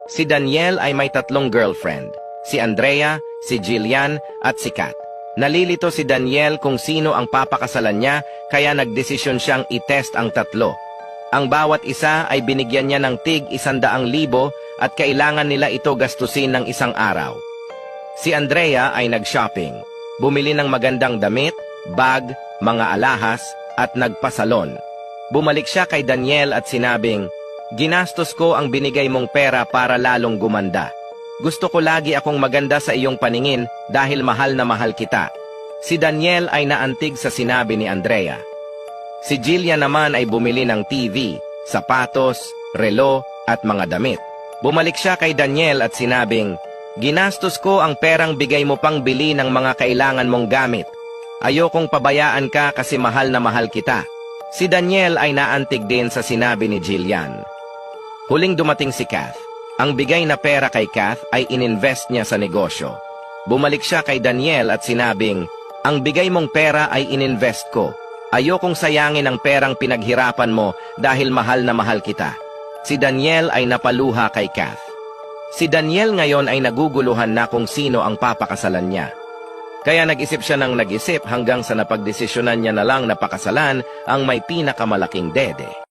Si Daniel ay may 3 girlfriend, si Andrea, si Jillian at si Kat. Nalilito si Daniel kung sino ang papakasalan niya kaya nagdesisyon siyang itest ang 3. Ang bawat isa ay binigyan niya ng tig 100,000 at kailangan nila ito gastusin ng 1 araw. Si Andrea ay nag-shopping, bumili ng magandang damit, bag, mga alahas at nagpasalon. Bumalik siya kay Daniel at sinabing, "Ginastos ko ang binigay mong pera para lalong gumanda. Gusto ko lagi akong maganda sa iyong paningin dahil mahal na mahal kita." Si Daniel ay naantig sa sinabi ni Andrea. Si Jillian naman ay bumili ng TV, sapatos, relo at mga damit. Bumalik siya kay Daniel at sinabing, "Ginastos ko ang perang bigay mo pang bili ng mga kailangan mong gamit. Ayokong pabayaan ka kasi mahal na mahal kita." Si Daniel ay naantig din sa sinabi ni Jillian. Huling dumating si Kath. Ang bigay na pera kay Kath ay ininvest niya sa negosyo. Bumalik siya kay Daniel at sinabing, "Ang bigay mong pera ay ininvest ko. Ayokong sayangin ang perang pinaghirapan mo dahil mahal na mahal kita." Si Daniel ay napaluha kay Kath. Si Daniel ngayon ay naguguluhan na kung sino ang papakasalan niya. Kaya nag-isip siya ng nag-isip hanggang sa napagdesisyonan niya na lang na pakasalan ang may pinakamalaking dede.